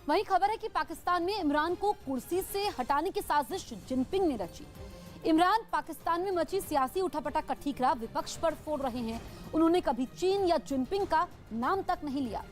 वहीं खबर है कि पाकिस्तान में इमरान को कुर्सी से हटाने की साजिश जिनपिंग ने रची। इमरान पाकिस्तान में मची सियासी उठापटक का ठीकरा विपक्ष पर फोड़ रहे हैं। उन्होंने कभी चीन या जिनपिंग का नाम तक नहीं लिया।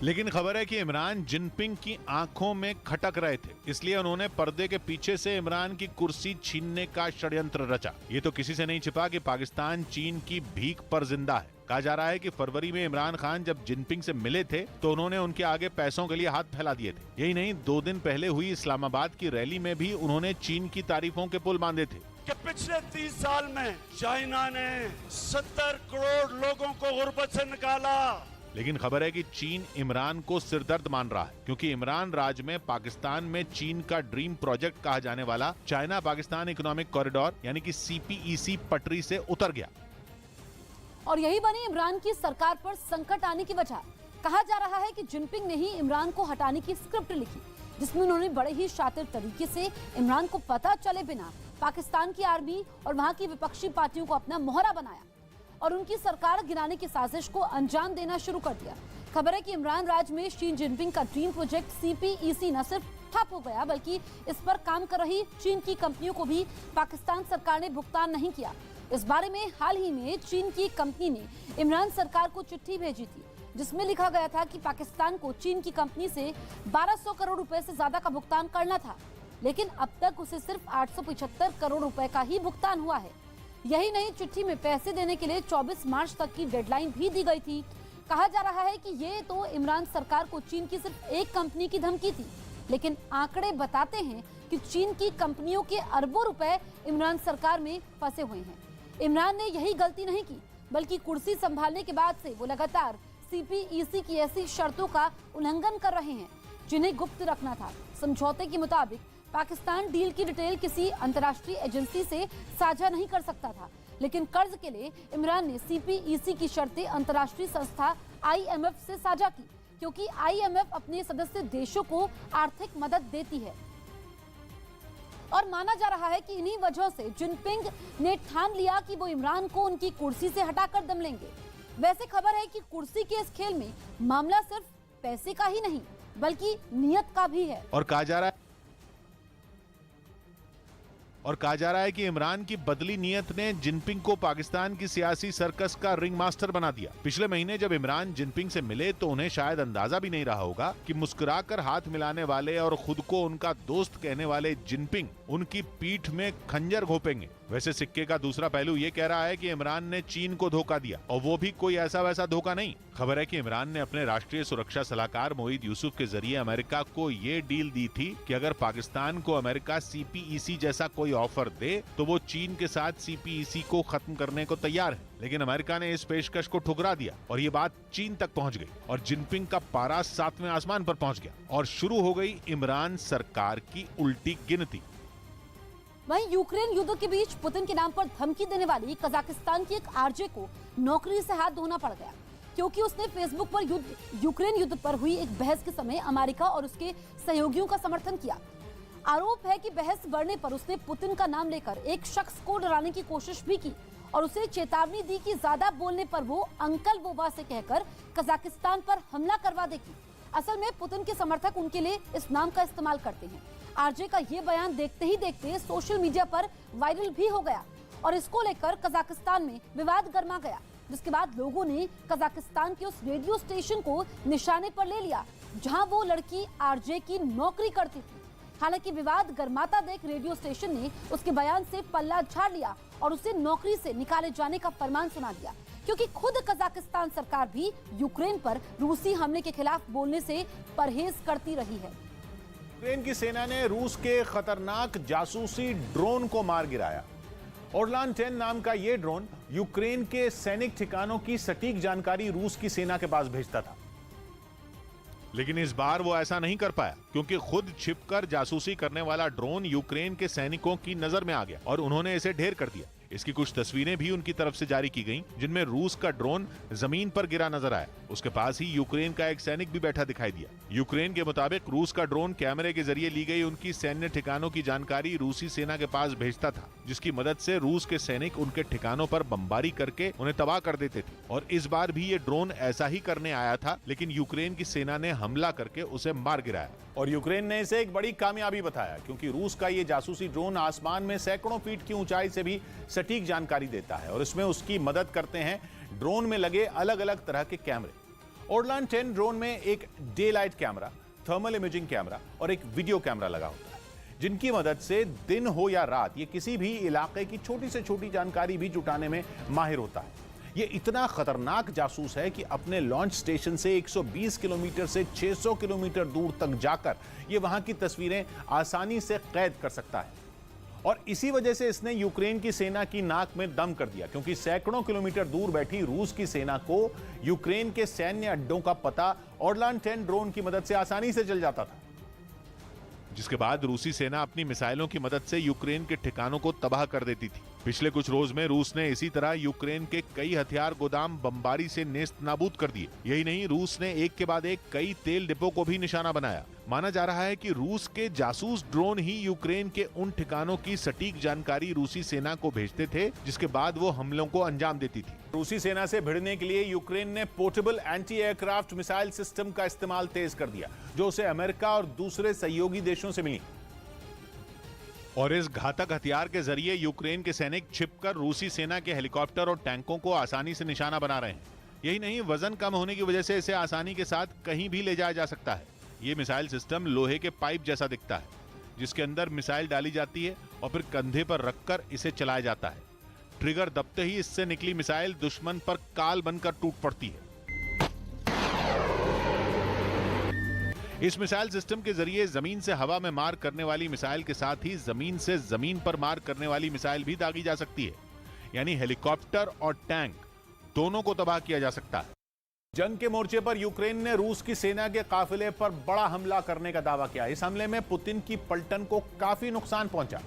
लेकिन खबर है कि इमरान जिनपिंग की आंखों में खटक रहे थे, इसलिए उन्होंने पर्दे के पीछे से इमरान की कुर्सी छीनने का षड्यंत्र रचा। ये तो किसी से नहीं छिपा कि पाकिस्तान चीन की भीख पर जिंदा है। कहा जा रहा है कि फरवरी में इमरान खान जब जिनपिंग से मिले थे तो उन्होंने उनके आगे पैसों के लिए हाथ फैला दिए थे। यही नहीं, 2 दिन पहले हुई इस्लामाबाद की रैली में भी उन्होंने चीन की तारीफों के पुल बांधे थे कि पिछले 30 साल में चाइना ने 70 करोड़ लोगों को गुर्बत से निकाला। लेकिन खबर है कि चीन इमरान को सिरदर्द मान रहा है, क्योंकि इमरान राज में पाकिस्तान में चीन का ड्रीम प्रोजेक्ट कहा जाने वाला चाइना पाकिस्तान इकोनॉमिक कॉरिडोर यानी कि CPEC पटरी से उतर गया। और यही बनी इमरान की सरकार पर संकट आने की वजह। कहा जा रहा है कि जिनपिंग ने ही इमरान को हटाने की स्क्रिप्ट लिखी, जिसमें उन्होंने बड़े ही शातिर तरीके से इमरान को पता चले बिना पाकिस्तान की आर्मी और वहां की विपक्षी पार्टियों को अपना मोहरा बनाया और उनकी सरकार गिराने की साजिश को अंजाम देना शुरू कर दिया। खबर है कि इमरान राज में शी जिनपिंग का ड्रीम प्रोजेक्ट CPEC न सिर्फ ठप हो गया, बल्कि इस पर काम कर रही चीन की कंपनियों को भी पाकिस्तान सरकार ने भुगतान नहीं किया। इस बारे में हाल ही में चीन की कंपनी ने इमरान सरकार को चिट्ठी भेजी थी, जिसमें लिखा गया था कि पाकिस्तान को चीन की कंपनी से 1200 करोड़ रुपए से ज्यादा का भुगतान करना था, लेकिन अब तक उसे सिर्फ 875 करोड़ रुपए का ही भुगतान हुआ है। यही नहीं, चिट्ठी में पैसे देने के लिए 24 मार्च तक की डेडलाइन भी दी गई थी। कहा जा रहा है कि ये तो इमरान सरकार को चीन की सिर्फ एक कंपनी की धमकी थी, लेकिन आंकड़े बताते हैं कि चीन की कंपनियों के अरबों रुपए इमरान सरकार में फंसे हुए हैं। इमरान ने यही गलती नहीं की, बल्कि कुर्सी संभालने के बाद से वो लगातार CPEC की ऐसी शर्तों का उल्लंघन कर रहे हैं जिन्हें गुप्त रखना था। समझौते के मुताबिक पाकिस्तान डील की डिटेल किसी अंतर्राष्ट्रीय एजेंसी से साझा नहीं कर सकता था, लेकिन कर्ज के लिए इमरान ने CPEC की शर्तें अंतर्राष्ट्रीय संस्था IMF से साझा की, क्योंकि IMF अपने सदस्य देशों को आर्थिक मदद देती है। और माना जा रहा है कि इन्हीं वजहों से जिनपिंग ने ठान लिया कि वो इमरान को उनकी कुर्सी से हटाकर दम लेंगे। वैसे खबर है कि कुर्सी के इस खेल में मामला सिर्फ पैसे का ही नहीं, बल्कि नियत का भी है। और कहा जा रहा है कि इमरान की बदली नियत ने जिनपिंग को पाकिस्तान की सियासी सर्कस का रिंग मास्टर बना दिया। पिछले महीने जब इमरान जिनपिंग से मिले तो उन्हें शायद अंदाजा भी नहीं रहा होगा कि मुस्कुराकर हाथ मिलाने वाले और खुद को उनका दोस्त कहने वाले जिनपिंग उनकी पीठ में खंजर घोंपेंगे। वैसे सिक्के का दूसरा पहलू ये कह रहा है कि इमरान ने चीन को धोखा दिया, और वो भी कोई ऐसा वैसा धोखा नहीं। खबर है कि इमरान ने अपने राष्ट्रीय सुरक्षा सलाहकार मोईद यूसुफ के जरिए अमेरिका को ये डील दी थी कि अगर पाकिस्तान को अमेरिका CPEC जैसा कोई ऑफर दे तो वो चीन के साथ CPEC को खत्म करने को तैयार है। लेकिन अमेरिका ने इस पेशकश को ठुकरा दिया और ये बात चीन तक पहुंच गई और जिनपिंग का पारा 7वें आसमान पर पहुंच गया और शुरू हो गई इमरान सरकार की उल्टी गिनती। वहीं यूक्रेन युद्ध के बीच पुतिन के नाम पर धमकी देने वाली कजाकिस्तान की एक RJ को नौकरी से हाथ धोना पड़ गया, क्योंकि उसने फेसबुक पर यूक्रेन युद्ध पर हुई एक बहस के समय अमेरिका और उसके सहयोगियों का समर्थन किया। आरोप है कि बहस बढ़ने पर उसने पुतिन का नाम लेकर एक शख्स को डराने की कोशिश भी की और उसे चेतावनी दी कि ज्यादा बोलने पर वो अंकल बोबा से कहकर कजाकिस्तान पर हमला करवा देगी। असल में पुतिन के समर्थक उनके लिए इस नाम का इस्तेमाल करते हैं। RJ का ये बयान देखते ही देखते सोशल मीडिया पर वायरल भी हो गया और इसको लेकर कजाकिस्तान में विवाद गर्मा गया, जिसके बाद लोगों ने कजाकिस्तान के उस रेडियो स्टेशन को निशाने पर ले लिया जहां वो लड़की RJ की नौकरी करती थी। हालांकि विवाद गर्माता देख रेडियो स्टेशन ने उसके बयान से पल्ला झाड़ लिया और उसे नौकरी से निकाले जाने का फरमान सुना दिया, क्योंकि खुद कजाकिस्तान सरकार भी यूक्रेन पर रूसी हमले के खिलाफ बोलने से परहेज करती रही है। यूक्रेन की सेना ने रूस के खतरनाक जासूसी ड्रोन को मार गिराया। ओरलान 10 नाम का यह ड्रोन यूक्रेन के सैनिक ठिकानों की सटीक जानकारी रूस की सेना के पास भेजता था, लेकिन इस बार वो ऐसा नहीं कर पाया, क्योंकि खुद छिपकर जासूसी करने वाला ड्रोन यूक्रेन के सैनिकों की नजर में आ गया और उन्होंने इसे ढेर कर दिया। इसकी कुछ तस्वीरें भी उनकी तरफ से जारी की गईं, जिनमें रूस का ड्रोन जमीन पर गिरा नजर आया। उसके पास ही यूक्रेन का एक सैनिक भी बैठा दिखाई दिया। यूक्रेन के मुताबिक रूस का ड्रोन कैमरे के जरिए ली गई उनकी सैन्य ठिकानों की जानकारी रूसी सेना के पास भेजता था, जिसकी मदद से रूस के सैनिक उनके ठिकानों पर बमबारी करके उन्हें तबाह कर देते थे। और इस बार भी ये ड्रोन ऐसा ही करने आया था, लेकिन यूक्रेन की सेना ने हमला करके उसे मार गिराया। और यूक्रेन ने इसे एक बड़ी कामयाबी बताया, क्योंकि रूस का ये जासूसी ड्रोन आसमान में सैकड़ों फीट की ऊंचाई से भी सटीक जानकारी देता है और इसमें उसकी मदद करते हैं ड्रोन में लगे अलग अलग तरह के कैमरे। ओरलान 10 ड्रोन में एक day light camera, thermal imaging camera और एक वीडियो कैमरा लगा होता है, जिनकी मदद से दिन हो या रात ये किसी भी इलाके की छोटी से छोटी जानकारी भी जुटाने में माहिर होता है। ये इतना खतरनाक जासूस है कि अपने लॉन्च स्टेशन से 120 किलोमीटर से 600 किलोमीटर दूर तक जाकर ये वहां की तस्वीरें आसानी से कैद कर सकता है। और इसी वजह से इसने यूक्रेन की सेना की नाक में दम कर दिया, क्योंकि सैकड़ों किलोमीटर दूर बैठी रूस की सेना को यूक्रेन के सैन्य अड्डों का पता ओरलान 10 ड्रोन की मदद से आसानी से चल जाता था। जिसके बाद रूसी सेना अपनी मिसाइलों की मदद से यूक्रेन के ठिकानों को तबाह कर देती थी। पिछले कुछ रोज में रूस ने इसी तरह यूक्रेन के कई हथियार गोदाम बमबारी से नेस्त नाबूद कर दिए। यही नहीं, रूस ने एक के बाद एक कई तेल डिपो को भी निशाना बनाया। माना जा रहा है कि रूस के जासूस ड्रोन ही यूक्रेन के उन ठिकानों की सटीक जानकारी रूसी सेना को भेजते थे, जिसके बाद वो हमलों को अंजाम देती थी। रूसी सेना से भिड़ने के लिए यूक्रेन ने portable anti aircraft missile system का इस्तेमाल तेज कर दिया, जो उसे अमेरिका और दूसरे सहयोगी देशों से मिली। और इस घातक हथियार के जरिए यूक्रेन के सैनिक छिपकर रूसी सेना के हेलीकॉप्टर और टैंकों को आसानी से निशाना बना रहे हैं। यही नहीं, वजन कम होने की वजह से इसे आसानी के साथ कहीं भी ले जाया जा सकता है। ये मिसाइल सिस्टम लोहे के पाइप जैसा दिखता है, जिसके अंदर मिसाइल डाली जाती है और फिर कंधे पर रखकर इसे चलाया जाता है। ट्रिगर दबते ही इससे निकली मिसाइल दुश्मन पर काल बनकर टूट पड़ती है। इस मिसाइल सिस्टम के जरिए जमीन से हवा में मार करने वाली मिसाइल के साथ ही जमीन से जमीन पर मार करने वाली मिसाइल भी दागी जा सकती है, यानी हेलीकॉप्टर और टैंक दोनों को तबाह किया जा सकता है। जंग के मोर्चे पर यूक्रेन ने रूस की सेना के काफिले पर बड़ा हमला करने का दावा किया। इस हमले में पुतिन की पलटन को काफी नुकसान पहुंचा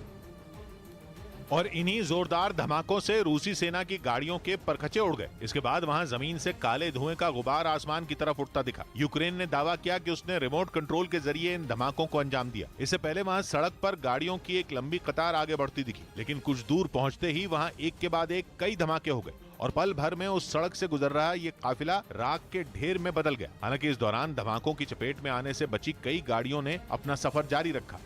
और इन्हीं जोरदार धमाकों से रूसी सेना की गाड़ियों के परखचे उड़ गए। इसके बाद वहां जमीन से काले धुएं का गुबार आसमान की तरफ उठता दिखा। यूक्रेन ने दावा किया कि उसने रिमोट कंट्रोल के जरिए इन धमाकों को अंजाम दिया। इससे पहले वहां सड़क पर गाड़ियों की एक लंबी कतार आगे बढ़ती दिखी, लेकिन कुछ दूर पहुंचते ही वहां एक के बाद एक कई धमाके हो गए और पल भर में उस सड़क से गुजर रहा ये काफिला राख के ढेर में बदल गया। हालांकि इस दौरान धमाकों की चपेट में आने से बची कई गाड़ियों ने अपना सफर जारी रखा।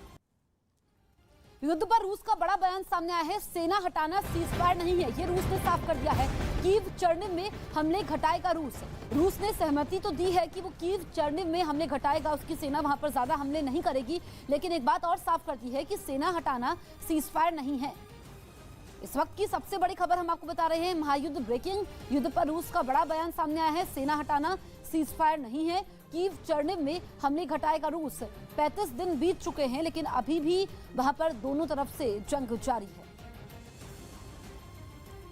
युद्ध पर रूस का बड़ा बयान सामने आया है। सेना हटाना सीजफायर नहीं है, ये रूस ने साफ कर दिया है। कीव चर्निव में हमले घटाएगा रूस। रूस ने सहमति तो दी है कि वो कीव चर्निव में हमले घटाएगा, उसकी सेना वहां पर ज्यादा हमले नहीं करेगी, लेकिन एक बात और साफ कर दी है कि सेना हटाना सीजफायर नहीं है। इस वक्त की सबसे बड़ी खबर हम आपको बता रहे हैं, महायुद्ध ब्रेकिंग। युद्ध पर रूस का बड़ा बयान सामने आया है। सेना हटाना सीजफायर नहीं है, कीव चर्निव में हमले घटाएगा रूस। 35 दिन बीत चुके हैं, लेकिन अभी भी वहां पर दोनों तरफ से जंग जारी है।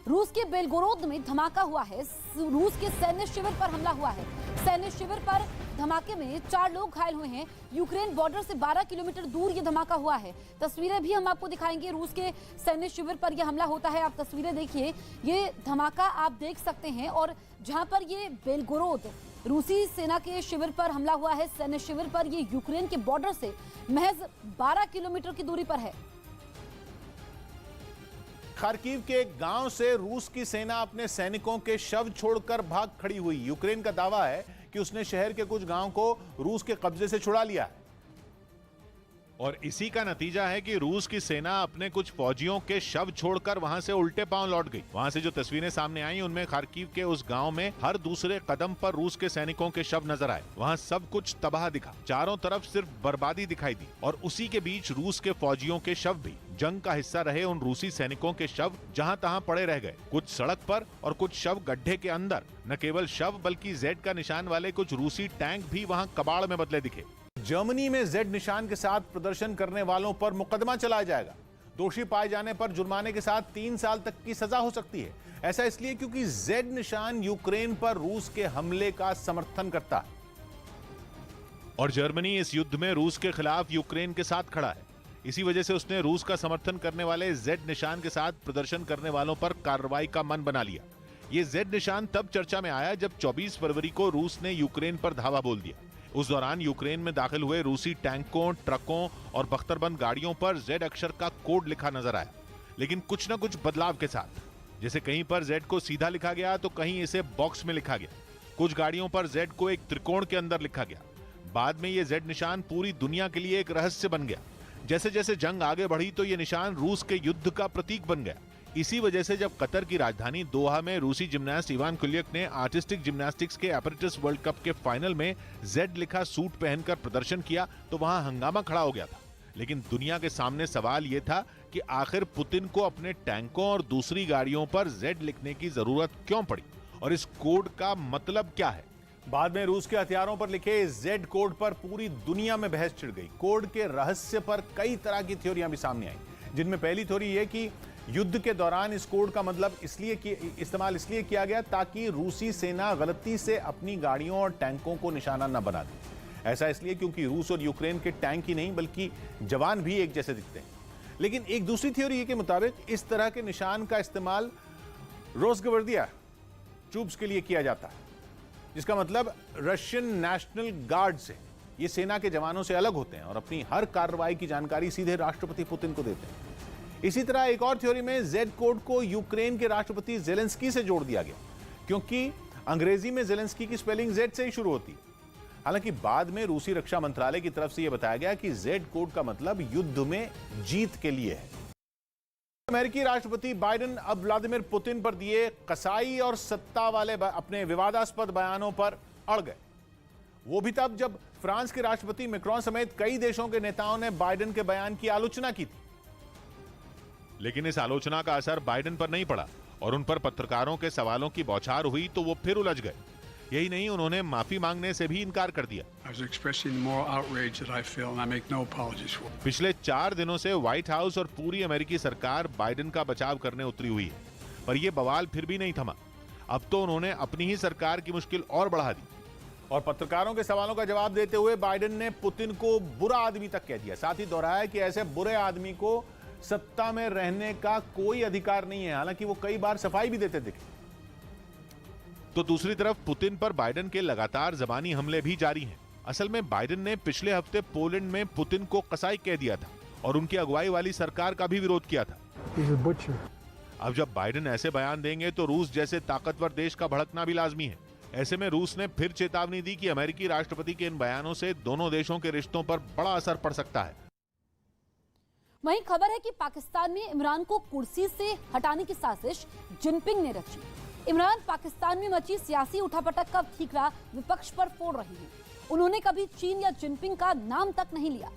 रूस के बेलगोरोद में धमाका हुआ है। रूस के सैन्य शिविर पर हमला हुआ है। सैन्य शिविर पर धमाके में 4 लोग घायल हुए हैं। यूक्रेन बॉर्डर से 12 किलोमीटर दूर ये धमाका हुआ है। तस्वीरें भी हम आपको दिखाएंगे। रूस के सैन्य शिविर पर यह हमला होता है। आप तस्वीरें देखिए, ये धमाका आप देख सकते हैं। और जहां पर ये बेलगोरोद रूसी सेना के शिविर पर हमला हुआ है, सैन्य शिविर पर, ये यूक्रेन के बॉर्डर से महज 12 किलोमीटर की दूरी पर है। खार्किव के एक गांव से रूस की सेना अपने सैनिकों के शव छोड़कर भाग खड़ी हुई। यूक्रेन का दावा है कि उसने शहर के कुछ गांव को रूस के कब्जे से छुड़ा लिया है। और इसी का नतीजा है कि रूस की सेना अपने कुछ फौजियों के शव छोड़कर वहां से उल्टे पांव लौट गई। वहां से जो तस्वीरें सामने आई, उनमें खार्किव के उस गांव में हर दूसरे कदम पर रूस के सैनिकों के शव नजर आए। वहां सब कुछ तबाह दिखा, चारों तरफ सिर्फ बर्बादी दिखाई दी। और उसी के बीच रूस के फौजियों के शव भी, जंग का हिस्सा रहे उन रूसी सैनिकों के शव जहां तहां पड़े रह गए। कुछ सड़क पर और कुछ शव गड्ढे के अंदर। न केवल शव बल्कि जेड का निशान वाले कुछ रूसी टैंक भी वहां कबाड़ में बदले दिखे। जर्मनी में जेड निशान के साथ प्रदर्शन करने वालों पर मुकदमा चलाया जाएगा। दोषी पाए जाने पर जुर्माने के साथ 3 साल तक की सजा हो सकती है। ऐसा इसलिए क्योंकि जेड निशान यूक्रेन पर रूस के हमले का समर्थन करता है। और जर्मनी इस युद्ध में रूस के खिलाफ यूक्रेन के साथ खड़ा है। इसी वजह से उसने रूस का समर्थन करने वाले जेड निशान के साथ प्रदर्शन करने वालों पर कार्रवाई का मन बना लिया। ये जेड निशान तब चर्चा में आया जब 24 फरवरी को रूस ने यूक्रेन पर धावा बोल दिया। उस दौरान यूक्रेन में दाखिल हुए रूसी टैंकों, ट्रकों और बख्तरबंद गाड़ियों पर जेड अक्षर का कोड लिखा नजर आया, लेकिन कुछ न कुछ बदलाव के साथ। जैसे कहीं पर जेड को सीधा लिखा गया तो कहीं इसे बॉक्स में लिखा गया। कुछ गाड़ियों पर जेड को एक त्रिकोण के अंदर लिखा गया। बाद में यह जेड निशान पूरी दुनिया के लिए एक रहस्य बन गया। जैसे जैसे जंग आगे बढ़ी तो यह निशान रूस के युद्ध का प्रतीक बन गया। इसी वजह से जब कतर की राजधानी दोहा में रूसी जिम्नास्ट इवान कुलियक ने आर्टिस्टिक जिम्नास्टिक्स के एपरेटस वर्ल्ड कप के फाइनल में जेड लिखा सूट पहनकर प्रदर्शन किया तो वहां हंगामा खड़ा हो गया था। लेकिन दुनिया के सामने सवाल यह था कि आखिर पुतिन को अपने टैंकों और दूसरी गाड़ियों पर जेड लिखने की जरूरत क्यों पड़ी और इस कोड का मतलब क्या है। बाद में रूस के हथियारों पर लिखे जेड कोड पर पूरी दुनिया में बहस छिड़ गई। कोड के रहस्य पर कई तरह की थ्योरियां भी सामने आई, जिनमें पहली थ्योरी यह कि युद्ध के दौरान इस कोड का मतलब इस्तेमाल इसलिए किया गया ताकि रूसी सेना गलती से अपनी गाड़ियों और टैंकों को निशाना न बना दे। ऐसा इसलिए क्योंकि रूस और यूक्रेन के टैंक ही नहीं बल्कि जवान भी एक जैसे दिखते हैं। लेकिन एक दूसरी थ्योरी के मुताबिक इस तरह के निशान का इस्तेमाल रोजगवर्दिया ट्रूप्स के लिए किया जाता है, जिसका मतलब रशियन नेशनल गार्ड से। ये सेना के जवानों से अलग होते हैं और अपनी हर कार्रवाई की जानकारी सीधे राष्ट्रपति पुतिन को देते हैं। इसी तरह एक और थ्योरी में जेड कोड को यूक्रेन के राष्ट्रपति जेलेंस्की से जोड़ दिया गया, क्योंकि अंग्रेजी में जेलेंस्की की स्पेलिंग जेड से ही शुरू होती है। हालांकि बाद में रूसी रक्षा मंत्रालय की तरफ से यह बताया गया कि जेड कोड का मतलब युद्ध में जीत के लिए है। अमेरिकी राष्ट्रपति बाइडेन अब व्लादिमीर पुतिन पर दिए कसाई और सत्ता वाले अपने विवादास्पद बयानों पर अड़ गए। वो भी तब जब फ्रांस के राष्ट्रपति मैक्रोन समेत कई देशों के नेताओं ने बाइडेन के बयान की आलोचना की थी। लेकिन इस आलोचना का असर बाइडेन पर नहीं पड़ा और उन पर पत्रकारों के सवालों की बौछार हुई तो वो फिर उलझ गए। यही नहीं, उन्होंने माफी मांगने से भी इनकार कर दिया। पिछले 4 दिनों से व्हाइट हाउस और पूरी अमेरिकी सरकार बाइडेन का बचाव करने उतरी हुई है, पर यह बवाल फिर भी नहीं थमा। अब तो उन्होंने अपनी ही सरकार की मुश्किल और बढ़ा दी और पत्रकारों के सवालों का जवाब देते हुए बाइडेन ने पुतिन को बुरा आदमी तक कह दिया। साथ ही दोहराया कि ऐसे बुरे आदमी को सत्ता में रहने का कोई अधिकार नहीं है। हालांकि वो कई बार सफाई भी देते दिखे। तो दूसरी तरफ पुतिन पर बाइडेन के लगातार जबानी हमले भी जारी हैं। असल में बाइडेन ने पिछले हफ्ते पोलैंड में पुतिन को कसाई कह दिया था और उनकी अगुवाई वाली सरकार का भी विरोध किया था। अब जब बाइडेन ऐसे बयान देंगे तो रूस जैसे ताकतवर देश का भड़कना भी लाजमी है। ऐसे में रूस ने फिर चेतावनी दी कि अमेरिकी राष्ट्रपति के इन बयानों से दोनों देशों के रिश्तों पर बड़ा असर पड़ सकता है। वहीं खबर है कि पाकिस्तान में इमरान को कुर्सी से हटाने की साजिश जिनपिंग ने रची। इमरान पाकिस्तान में मची सियासी उठापटक का ठीकरा विपक्ष पर फोड़ रही हैं। उन्होंने कभी चीन या जिनपिंग का नाम तक नहीं लिया।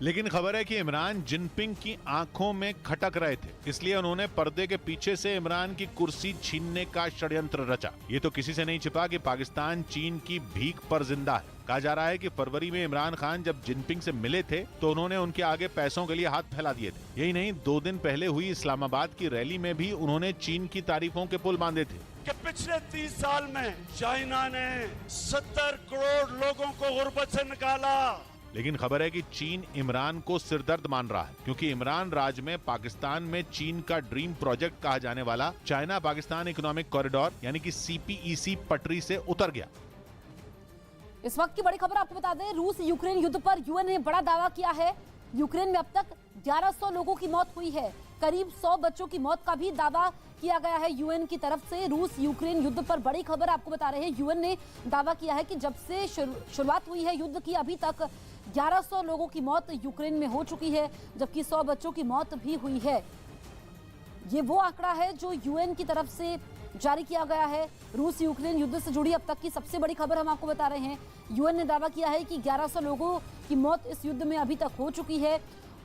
लेकिन खबर है कि इमरान जिनपिंग की आंखों में खटक रहे थे, इसलिए उन्होंने पर्दे के पीछे से इमरान की कुर्सी छीनने का षड्यंत्र रचा। ये तो किसी से नहीं छिपा कि पाकिस्तान चीन की भीख पर जिंदा है। कहा जा रहा है कि फरवरी में इमरान खान जब जिनपिंग से मिले थे तो उन्होंने उनके आगे पैसों के लिए हाथ फैला दिए थे। यही नहीं, 2 दिन पहले हुई इस्लामाबाद की रैली में भी उन्होंने चीन की तारीफों के पुल बांधे थे कि पिछले 30 साल में चाइना ने 70 करोड़ लोगों को गुर्बत से निकाला। लेकिन खबर है कि चीन इमरान को सिरदर्द मान रहा है, क्योंकि इमरान राज में पाकिस्तान में चीन का ड्रीम प्रोजेक्ट कहा जाने वाला चाइना पाकिस्तान इकोनॉमिक कॉरिडोर यानी कि CPEC पटरी से उतर गया। इस वक्त की बड़ी खबर आपको बता दें, रूस यूक्रेन युद्ध पर यूएन ने बड़ा दावा किया है। यूक्रेन में अब तक 1100 लोगों की मौत हुई है। करीब 100 बच्चों की मौत का भी दावा किया गया है यूएन की तरफ से। रूस यूक्रेन युद्ध पर बड़ी खबर आपको बता रहे हैं। यूएन ने दावा किया है कि जब से शुरुआत हुई है युद्ध की, अभी तक 1100 लोगों की मौत यूक्रेन में हो चुकी है, जबकि 100 बच्चों की मौत भी हुई है। ये वो आंकड़ा है जो यूएन की तरफ से जारी किया गया है। रूस यूक्रेन युद्ध से जुड़ी अब तक की सबसे बड़ी खबर हम आपको बता रहे हैं। यूएन ने दावा किया है कि 1100 लोगों की मौत इस युद्ध में अभी तक हो चुकी है,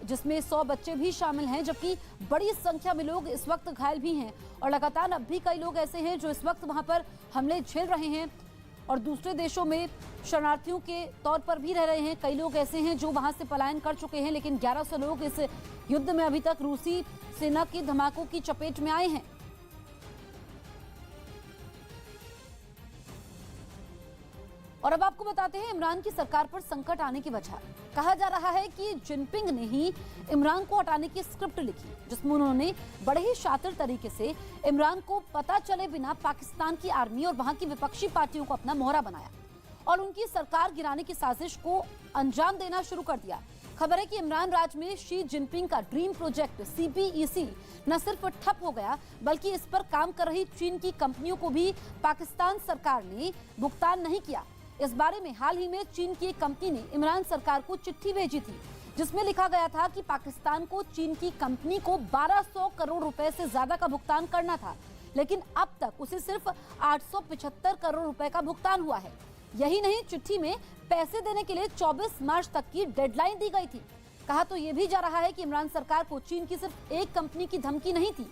जिसमें 100 बच्चे भी शामिल हैं, जबकि बड़ी संख्या में लोग इस वक्त घायल भी हैं और लगातार अब भी कई लोग ऐसे हैं जो इस वक्त वहां पर हमले झेल रहे हैं और दूसरे देशों में शरणार्थियों के तौर पर भी रह रहे हैं। कई लोग ऐसे हैं जो वहां से पलायन कर चुके हैं, लेकिन 1100 लोग इस युद्ध में अभी तक रूसी सेना की धमाकों की चपेट में आए हैं। और अब आपको बताते हैं इमरान की सरकार पर संकट आने की वजह। कहा जा रहा है कि जिनपिंग ने ही इमरान को हटाने की स्क्रिप्ट लिखी, जिसमें उन्होंने बड़े ही शातिर तरीके से इमरान को पता चले बिना पाकिस्तान की आर्मी और वहां की विपक्षी पार्टियों को अपना मोहरा बनाया और उनकी सरकार गिराने की साजिश को अंजाम देना शुरू कर दिया। खबर है कि इमरान राज में शी जिनपिंग का ड्रीम प्रोजेक्ट CPEC न सिर्फ ठप हो गया, बल्कि इस पर काम कर रही चीन की कंपनियों को भी पाकिस्तान सरकार ने भुगतान नहीं किया। इस बारे में हाल ही में चीन की एक कंपनी ने इमरान सरकार को चिट्ठी भेजी थी, जिसमें लिखा गया था कि पाकिस्तान को चीन की कंपनी को 1200 करोड़ रुपए से ज्यादा का भुगतान करना था, लेकिन अब तक उसे सिर्फ 875 करोड़ रुपए का भुगतान हुआ है। यही नहीं, चिट्ठी में पैसे देने के लिए 24 मार्च तक की डेडलाइन दी गई थी। कहा तो यह भी जा रहा है कि इमरान सरकार को चीन की सिर्फ एक कंपनी की धमकी नहीं थी,